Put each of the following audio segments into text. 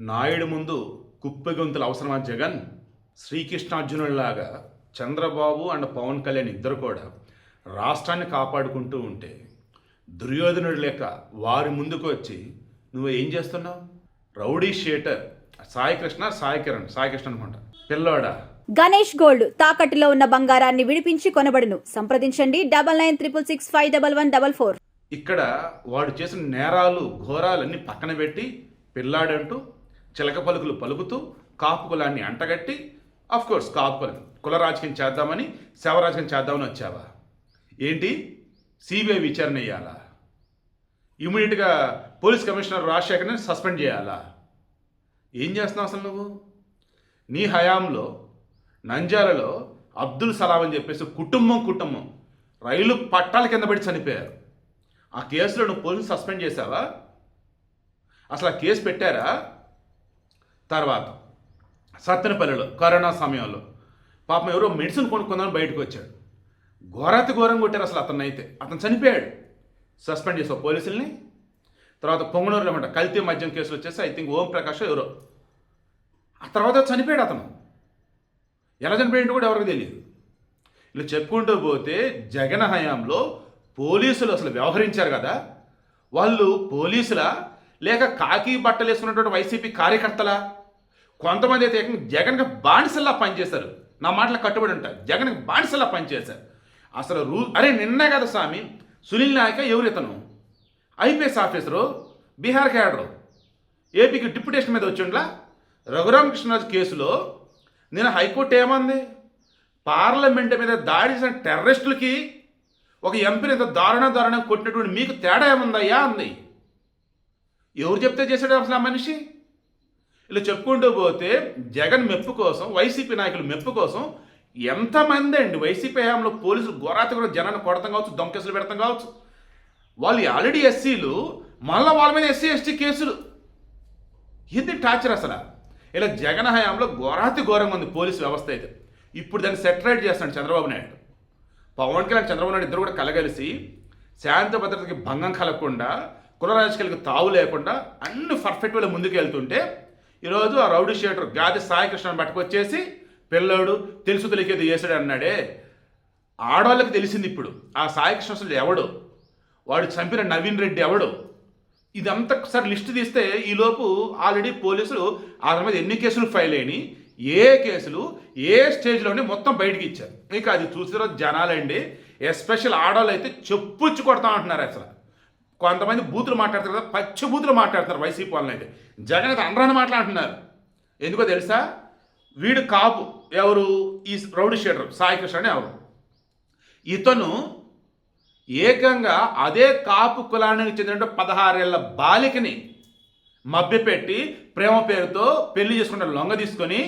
నాయుడు ముందు కుప్పెగొంతులు అవసరమా జగన్? శ్రీకృష్ణార్జునుడిలాగా చంద్రబాబు అండ్ పవన్ కళ్యాణ్ ఇద్దరు కూడా రాష్ట్రాన్ని కాపాడుకుంటూ ఉంటే దుర్యోధనుడు లేక వారి ముందుకు వచ్చి నువ్వు ఏం చేస్తున్నావు? రౌడీ షీటర్ సాయి కృష్ణ అనుకుంటా పిల్లోడా. గణేష్ గోల్డ్ తాకట్టులో ఉన్న బంగారాన్ని విడిపించి కొనబడును. సంప్రదించండి 9966651144. ఇక్కడ వాడు చేసిన నేరాలు ఘోరాలన్నీ పక్కన పెట్టి పిల్లాడంటూ చిలక పలుకులు పలుకుతూ కాపు కులాన్ని అంటగట్టి కోర్స్ కాపు కుల రాజకీయం చేద్దామని శవ రాజకీయం చేద్దామని వచ్చావా ఏంటి? సిబిఐ విచారణ చేయాలా? ఇమీడియట్గా పోలీస్ కమిషనర్ రాజశేఖర్ని సస్పెండ్ చేయాలా? ఏం చేస్తున్నావు అసలు నువ్వు? నీ హయాంలో నంద్యాలలో అబ్దుల్ సలాం అని చెప్పేసి కుటుంబం రైలు పట్టాల కింద పడి చనిపోయారు. ఆ కేసులో నువ్వు పోలీసు సస్పెండ్ చేసావా? అసలు ఆ కేసు పెట్టారా? తర్వాత సత్తెనపల్లిలో కరోనా సమయంలో పాపం ఎవరో మెడిసిన్ కొనుక్కుందామని బయటకు వచ్చాడు. ఘోరం కొట్టారు అసలు అతను చనిపోయాడు. సస్పెండ్ చేసావు పోలీసుల్ని. తర్వాత పొంగనూరులో ఏమంట కల్తీ మద్యం కేసులు వచ్చేసి ఐ థింక్ ఓం ప్రకాష్ ఎవరో ఆ తర్వాత చనిపోయాడు. అతను ఎలా చనిపోయాడు కూడా ఎవరికి తెలియదు. ఇలా చెప్పుకుంటూ పోతే జగన్ హయాంలో పోలీసులు అసలు వ్యవహరించారు కదా, వాళ్ళు పోలీసులా లేక కాకి బట్టలు వేసుకున్నటువంటి వైసీపీ కార్యకర్తలా? కొంతమంది అయితే జగన్కి బానిసల్లా పనిచేశారు. నా మాటలు కట్టుబడి ఉంటారు. జగన్కి బానిసల్లా పనిచేశారు. అసలు అరే నిన్నే కదా స్వామి సునీల్ నాయక ఎవరు ఇతను? ఐపీఎస్ ఆఫీసరు, బీహార్ క్యాడరు, ఏపీకి డిప్యుటేషన్ మీద వచ్చిండ్లా. రఘురామకృష్ణరాజు కేసులో నేను హైకోర్టు ఏమంది? పార్లమెంట్ మీద దాడి చేసిన టెర్రరిస్టులకి ఒక ఎంపీని ఇంత దారుణం కొట్టినటువంటి మీకు తేడా ఏముందయ్యా అంది. ఎవరు చెప్తే చేశాడు అసలు ఆ మనిషి? ఇలా చెప్పుకుంటూ పోతే జగన్ మెప్పు కోసం, వైసీపీ నాయకులు మెప్పు కోసం ఎంతమంది అండి వైసీపీ హయాంలో పోలీసులు ఘోరాతిఘోర జనాన్ని కొడతాం కావచ్చు, దొంకేసులు పెడతాం కావచ్చు. వాళ్ళు ఆల్రెడీ ఎస్సీలు, మళ్ళీ వాళ్ళ మీద ఎస్సీ ఎస్టీ కేసులు. ఇది టార్చర్ అసలు. ఇలా జగన్ హయాంలో ఘోరంగా ఉంది పోలీసు వ్యవస్థ అయితే. ఇప్పుడు దాన్ని సెటరైట్ చేస్తున్నాడు చంద్రబాబు నాయుడు. పవన్ కళ్యాణ్ చంద్రబాబు నాయుడు ఇద్దరు కూడా కలగలిసి శాంతి భద్రతకి భంగం కలగకుండా, కుల రాజకీయాలకు తావు లేకుండా అన్ని పర్ఫెక్ట్ వేలో ముందుకు వెళ్తుంటే ఈరోజు ఆ రౌడీ షీటర్ గాది సాయి కృష్ణని పట్టుకొచ్చేసి పిల్లోడు తెలుసు తెలియకేది చేశాడు అన్నాడే. ఆడవాళ్ళకి తెలిసింది ఇప్పుడు ఆ సాయి కృష్ణ అసలు ఎవడు, వాడు చంపిన నవీన్ రెడ్డి ఎవడు. ఇదంతా ఒకసారి లిస్ట్ తీస్తే ఈలోపు ఆల్రెడీ పోలీసులు అతని మీద ఎన్ని కేసులు ఫైల్ అయినాయి, ఏ కేసులు ఏ స్టేజ్లోనే మొత్తం బయటికి ఇచ్చారు. ఇక అది చూసిన జనాలండి, ఎస్పెషల్ ఆడవాళ్ళు అయితే చెప్పుచ్చి కొడతామంటున్నారు. అసలు కొంతమంది బూతులు మాట్లాడతారు కదా, పచ్చి బూతులు మాట్లాడతారు వైసీపీ వాళ్ళని అయితే. జగన్ అయితే అనరాని మాట్లాడుతున్నారు. ఎందుకో తెలుసా? వీడు కాపు, ఎవరు ఈ రౌడీ షీటర్ సాయి కృష్ణ అని ఎవరు, ఇతను ఏకంగా అదే కాపు కులానికి చెందిన 16 ఏళ్ల బాలికని మభ్యపెట్టి ప్రేమ పేరుతో పెళ్లి చేసుకుంటే లొంగ తీసుకొని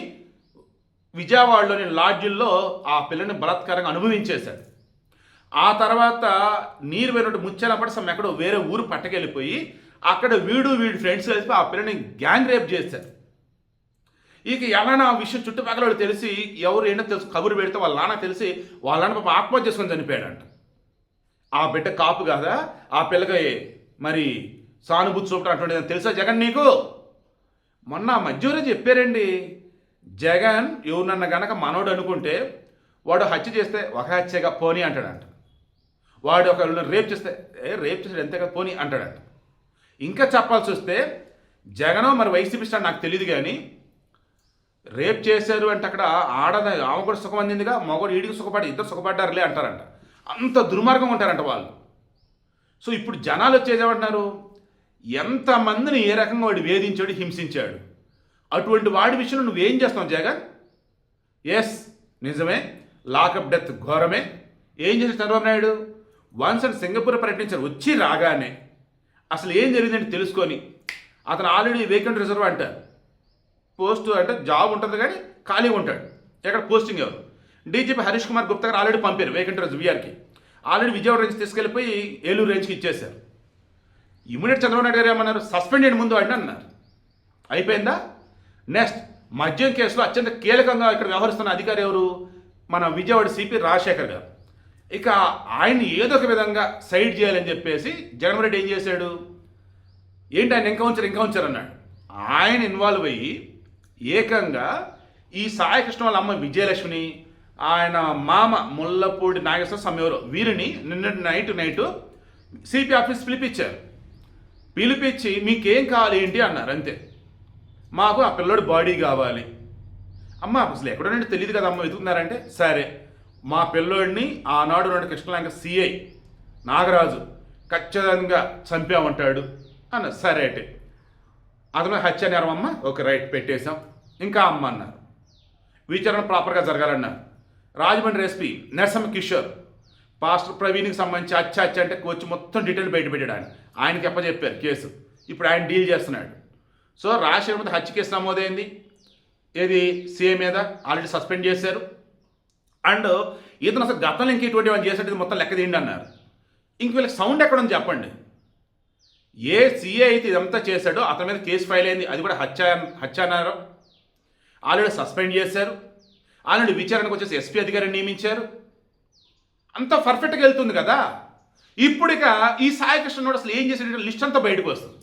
విజయవాడలోని లాడ్జిల్లో ఆ పిల్లని బలాత్కారంగా అనుభవించేశాడు. ఆ తర్వాత నీరు వేరే ముచ్చాలపడి ఎక్కడో వేరే ఊరు పట్టుకెళ్ళిపోయి అక్కడ వీడి ఫ్రెండ్స్ కలిసి ఆ పిల్లని గ్యాంగ్ రేప్ చేశారు. ఇక ఎలా ఆ విషయం చుట్టుపక్కల వాళ్ళు తెలిసి ఎవరు ఏంటో తెలుసు కబురు పెడితే వాళ్ళ నాన్న తెలిసి వాళ్ళ నాన్న పాప ఆత్మహత్య చేసుకొని చనిపోయాడంట. ఆ బిడ్డ కాపు కాదా, ఆ పిల్లకి మరి సానుభూతి చూపడం అటువంటి తెలుసా జగన్ నీకు? మొన్న మధ్యలో చెప్పారండి, జగన్ ఎవరినన్నా గనక మనోడు అనుకుంటే వాడు హత్య చేస్తే ఒక హత్యగా పోనీ అంటాడంట. వాడు ఒక రేప్ చేస్తే రేప్ చేసాడు ఎంతగా పోనీ అంటాడంట. ఇంకా చెప్పాల్సి వస్తే జగన్ మరి వైసీపీ స్టాండ్ నాకు తెలియదు కానీ రేప్ చేశారు అంటే అక్కడ ఆమె కూడా సుఖం అందిందిగా, మగవాడు ఈడికి సుఖపడి ఇద్దరు సుఖపడ్డారులే అంటారంట. అంత దుర్మార్గం ఉంటారంట వాళ్ళు. సో ఇప్పుడు జనాలు వచ్చేదేమంటున్నారు, ఎంతమందిని ఏ రకంగా వాడు వేధించాడు, హింసించాడు. అటువంటి వాడి విషయంలో నువ్వేం చేస్తావు జగన్? ఎస్ నిజమే, లాకప్ డెత్ ఘోరమే. ఏం చేశాడు Chandrababu Naidu? Once and Singapore పర్యటించారు. వచ్చి రాగానే అసలు ఏం జరిగిందంటే తెలుసుకొని అతను ఆల్రెడీ వేకెంట్ రిజర్వ్ అంటారు. పోస్ట్ అంటే జాబ్ ఉంటుంది కానీ ఖాళీగా ఉంటాడు. ఎక్కడ పోస్టింగ్ ఎవరు? డీజీపీ హరీష్ కుమార్ గుప్తా గారు ఆల్రెడీ పంపారు వేకెంట్ రిజర్వ్ విఆర్కి. ఆల్రెడీ విజయవాడ రేంజ్ తీసుకెళ్ళిపోయి ఏలూరు రేంజ్కి ఇచ్చేశారు. ఇమీడియట్ చంద్రబాబు నాయుడు గారు ఏమన్నారు? సస్పెండ్ చేయండి ముందు వాడిని అన్నారు. అయిపోయిందా? నెక్స్ట్ మద్యం కేసులో అత్యంత కీలకంగా ఇక్కడ వ్యవహరిస్తున్న అధికారి ఎవరు? మన విజయవాడ సిపి రాజశేఖర్ గారు. ఇక ఆయన్ని ఏదో ఒక విధంగా సైడ్ చేయాలని చెప్పేసి జగన్మోహన్ రెడ్డి ఏం చేశాడు? ఏంటి ఆయన ఇంకా ఉంచారు అన్నాడు. ఆయన ఇన్వాల్వ్ అయ్యి ఏకంగా ఈ సాయికృష్ణ వాళ్ళ అమ్మ విజయలక్ష్మిని, ఆయన మామ ముల్లపూడి నాగేశ్వర సమయంలో వీరిని నిన్నటి నైటు సిపి ఆఫీస్ పిలిపించారు. పిలిపించి మీకేం కావాలి ఏంటి అన్నారు. అంతే, మాకు ఆ పిల్లోడి బాడీ కావాలి. అమ్మ అసలు ఎక్కడో తెలియదు కదా అమ్మ, వెతుకుతున్నారంటే సరే మా పిల్లోడిని ఆనాడు రెండు కృష్ణలంక సిఐ నాగరాజు ఖచ్చితంగా చంపామంటాడు అన్న. సరే అంటే అతను హత్య నేరం అమ్మ, ఒక రైట్ పెట్టేశాం. ఇంకా అమ్మ అన్నారు. విచారణ ప్రాపర్గా జరగాలన్నారు. రాజమండ్రి ఎస్పీ నరసింహ కిషోర్ పాస్టర్ ప్రవీణ్కి సంబంధించి హత్య అంటే వచ్చి మొత్తం డీటెయిల్ బయట పెట్టాడు. ఆయనకి చెప్పారు కేసు. ఇప్పుడు ఆయన డీల్ చేస్తున్నాడు. సో రాజశేఖర్ మీద హత్య కేసు నమోదైంది. ఏది సీఎం మీద ఆల్రెడీ సస్పెండ్ చేశారు. అండ్ ఇతను అసలు గతంలో ఇంక ఇటువంటి వాళ్ళు చేసేది మొత్తం లెక్క తీయండి అన్నారు. ఇంక వీళ్ళకి సౌండ్ ఎక్కడుంది చెప్పండి. ఏ సీఏ అయితే ఇదంతా చేశాడో అతని మీద కేసు ఫైల్ అయింది. అది కూడా హత్య అన్నారు. ఆల్రెడీ సస్పెండ్ చేశారు. ఆల్రెడీ విచారణకు వచ్చేసి ఎస్పీ అధికారిని నియమించారు. అంతా పర్ఫెక్ట్గా వెళ్తుంది కదా. ఇప్పుడు ఇక ఈ సాయికృష్ణ అసలు ఏం చేసే లిస్ట్ అంతా బయటకు వస్తుంది.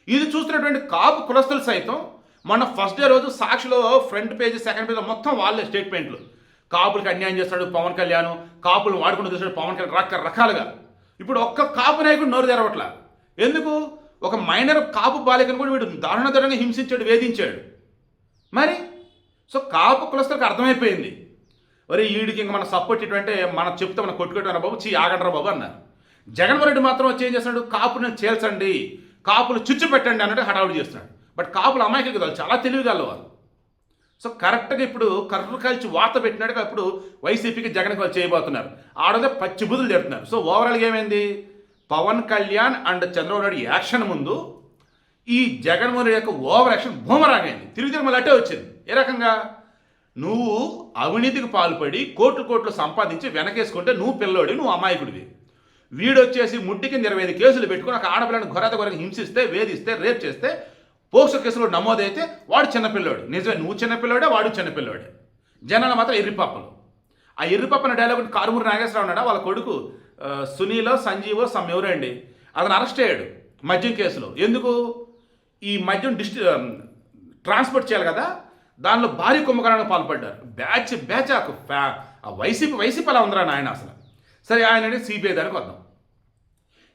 ఇది చూస్తున్నటువంటి కాపు కులస్తులు సైతం మన ఫస్ట్ డే రోజు సాక్షిలో ఫ్రంట్ పేజ్ సెకండ్ పేజ్ మొత్తం వాళ్ళే స్టేట్మెంట్లు. కాపులకు అన్యాయం చేస్తాడు పవన్ కళ్యాణ్, కాపులు వాడుకుంటూ చూస్తాడు పవన్ కళ్యాణ్, రకరకాలుగా. ఇప్పుడు ఒక్క కాపు నాయకుడు నోరు తెరవట్లా. ఎందుకు? ఒక మైనర్ కాపు బాలికను కూడా వీడు దారుణంగా హింసించాడు, వేధించాడు. మరి సో కాపు కులస్తులకు అర్థమైపోయింది. మరి వీడికి ఇంక మన సపోర్ట్ ఇటువంటి మనం చెప్తే మనం కొట్టుకుంటారా బాబు, ఆగండ్రా బాబు అన్నారు. జగన్మోహన్ రెడ్డి మాత్రం వచ్చి ఏం చేస్తున్నాడు, కాపులను చేల్చండి, కాపులు చుచ్చు పెట్టండి అన్నట్టు హడావుడి చేస్తున్నాడు. బట్ కాపులు అమాయకులు కదా, చాలా తెలివిగల వాళ్ళు. సో కరెక్ట్గా ఇప్పుడు కర్రు కాల్చి వాత పెట్టినట్టుగా ఇప్పుడు వైసీపీకి జగన్కి వాళ్ళు చేయబోతున్నారు. ఆడదే పచ్చి బుద్ధులు చెప్తున్నారు. సో ఓవరాల్గా ఏమైంది, పవన్ కళ్యాణ్ అండ్ చంద్రబాబు నాయుడు యాక్షన్ ముందు ఈ జగన్మోహన్ రెడ్డి యొక్క ఓవర్ యాక్షన్ బూమరాగైంది. తిరిగి మళ్ళీ అట్టే వచ్చింది. ఏ రకంగా, నువ్వు అవినీతికి పాల్పడి కోట్లు సంపాదించి వెనకేసుకుంటే నువ్వు పిల్లోడి, నువ్వు అమాయకుడివి. వీడొచ్చేసి ముట్టి కింద 25 కేసులు పెట్టుకుని ఒక ఆడపిల్లని ఘోరత హింసిస్తే, వేధిస్తే, రేప్ చేస్తే పోక్సో కేసులో నమోదైతే వాడు చిన్నపిల్లోడు. నిజమే, నువ్వు చిన్నపిల్లోడే, వాడు చిన్నపిల్లోడే. జనాలు మాత్రం ఎర్రిపప్పలు. ఆ ఎర్రిపప్పన డైలాగ్ కారుమూరి నాగేశ్వరరావు ఉన్నాడా, వాళ్ళ కొడుకు సునీలో సంజీవో ఎవరో అండి, అతను అరెస్ట్ అయ్యాడు మద్యం కేసులో. ఎందుకు? ఈ మద్యం ట్రాన్స్పోర్ట్ చేయాలి కదా, దానిలో భారీ కుంభకరణకు పాల్పడ్డారు. బ్యాచ్ ఆ వైసీపీ అలా ఉందిరా నాయన అసలు. సరే, ఆయన సిబిఐ దానికి వద్దాం.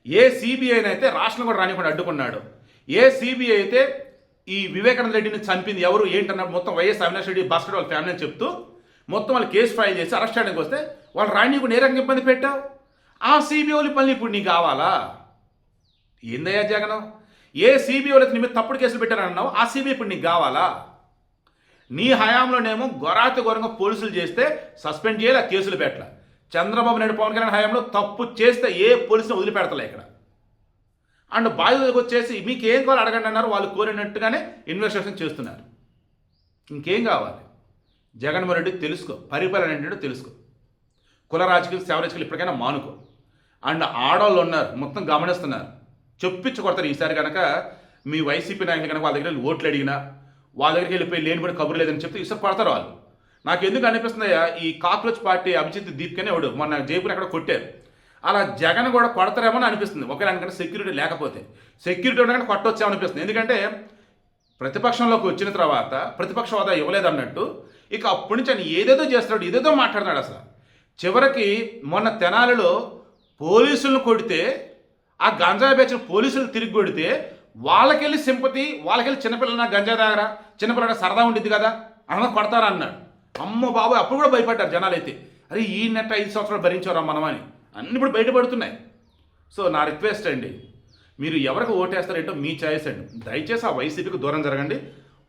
ఏ సిబిఐని అయితే రాష్ట్రం కూడా రానికుండా అడ్డుకున్నాడు, ఏ సిబిఐ అయితే ఈ వివేకానంద రెడ్డిని చంపింది ఎవరు ఏంటన్నప్పుడు మొత్తం వైఎస్ అవినాష్ రెడ్డి భాస్కర్ వాళ్ళ ఫ్యామిలీ అని చెప్తూ మొత్తం వాళ్ళు కేసు ఫైల్ చేసి అరెస్ట్ చేయడానికి వస్తే వాళ్ళు రాణికుండా ఏ రకంగా ఇబ్బంది పెట్టావు? ఆ సిబిఐ పనులు ఇప్పుడు నీకు కావాలా? ఏందయ్యా జగన్, ఏ సిబిఐ అయితే నీ మీద తప్పుడు కేసులు పెట్టారన్నావు, ఆ సిబిఐ ఇప్పుడు నీకు కావాలా? నీ హయాంలోనేమో ఘోరంగా పోలీసులు చేస్తే సస్పెండ్ చేయాలి, ఆ కేసులు పెట్టాల. చంద్రబాబు నాయుడు పవన్ కళ్యాణ్ హయాంలో తప్పు చేస్తే ఏ పోలీసుని వదిలిపెడతలే ఇక్కడ. అండ్ బాధితులకు వచ్చేసి మీకు ఏం కావాలి అడగండి అన్నారు. వాళ్ళు కోరినట్టుగానే ఇన్వెస్టిగేషన్ చేస్తున్నారు. ఇంకేం కావాలి? జగన్మోహన్ రెడ్డి తెలుసుకో, పరిపాలన ఏంటంటే తెలుసుకో. కుల రాజకీయాలు, సేవ రాజకీయాలు ఇప్పటికైనా మానుకో. అండ్ ఆడవాళ్ళు ఉన్నారు, మొత్తం గమనిస్తున్నారు, చెప్పించి కొడతారు. ఈసారి కనుక మీ వైసీపీ నాయకులు కనుక వాళ్ళ దగ్గర ఓట్లు అడిగినా, వాళ్ళ దగ్గరికి వెళ్ళిపోయి లేనిపోయి కబురు లేదని చెప్తే ఈసారి కొడతారు వాళ్ళు. నాకు ఎందుకు అనిపిస్తుందయ్యా, ఈ కాక్రోచ్ పార్టీ అభిజిత్ దీప్కనే ఎవడు మొన్న జైపూర్ అక్కడ కొట్టారు. అలా జగన్ కూడా కొడతారేమో అని అనిపిస్తుంది. ఒకవేళ ఎందుకంటే సెక్యూరిటీ లేకపోతే, సెక్యూరిటీ ఉండగానే కొట్టొచ్చామో అనిపిస్తుంది. ఎందుకంటే ప్రతిపక్షంలోకి వచ్చిన తర్వాత ప్రతిపక్ష హోదా ఇవ్వలేదన్నట్టు ఇక అప్పటి నుంచి ఆయన ఏదేదో చేస్తున్నాడు, ఏదేదో మాట్లాడుతున్నాడు. అసలు చివరికి మొన్న తెనాలిలో పోలీసులను కొడితే, ఆ గంజాయి బెచ్చిన పోలీసులు తిరిగి కొడితే వాళ్ళకెళ్ళి సింపతి, వాళ్ళకెళ్ళి చిన్నపిల్లల గంజాయి దాగరా, చిన్నపిల్లల సరదా ఉండిద్ది కదా అన్న కొడతారా అన్నాడు. అమ్మ బాబు, అప్పుడు కూడా భయపడ్డారు జనాలు అయితే. అరే ఈ నెట్ 5 సంవత్సరాలు భరించారా మనం అని. అన్నీ ఇప్పుడు బయటపడుతున్నాయి. సో నా రిక్వెస్ట్ అండి, మీరు ఎవరికి ఓటేస్తారేంటో మీ చాయిస్ అండి. దయచేసి ఆ వైసీపీకి దూరం జరగండి.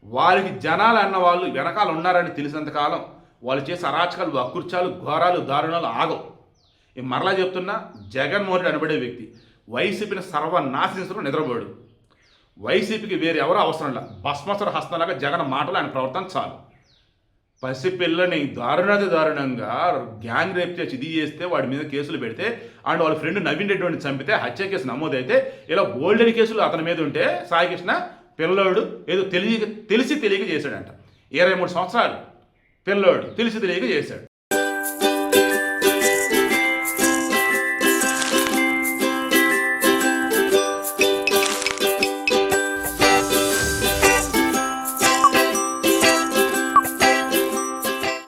వారికి జనాలు అన్న వాళ్ళు వెనకాల ఉన్నారని తెలిసినంతకాలం వాళ్ళు చేసే అరాచకాలు, అకృత్యాలు, ఘోరాలు, దారుణాలు ఆగవు. మరలా చెప్తున్నా, జగన్మోహన్ రెడ్డి అనబడే వ్యక్తి వైసీపీని సర్వనాశించడం నిద్రపోడు. వైసీపీకి వేరే ఎవరో అవసరం లేదు. భస్మసుర హస్తంలాగా జగన్ మాటలు, ఆయన ప్రవర్తన చాలు. పసిపిల్లని దారుణంగా గ్యాంగ్ రేప్ చేసి ఇది చేస్తే వాడి మీద కేసులు పెడితే, అండ్ వాళ్ళ ఫ్రెండ్ నవీన్ రెడ్డి వాడిని చంపితే హత్య కేసు నమోదైతే, ఇలా గోల్డెన్ కేసులు అతని మీద ఉంటే సాయికృష్ణ పిల్లోడు ఏదో తెలిసి తెలియక చేశాడంట. 23 సంవత్సరాలు పిల్లోడు తెలిసి తెలియక చేశాడు.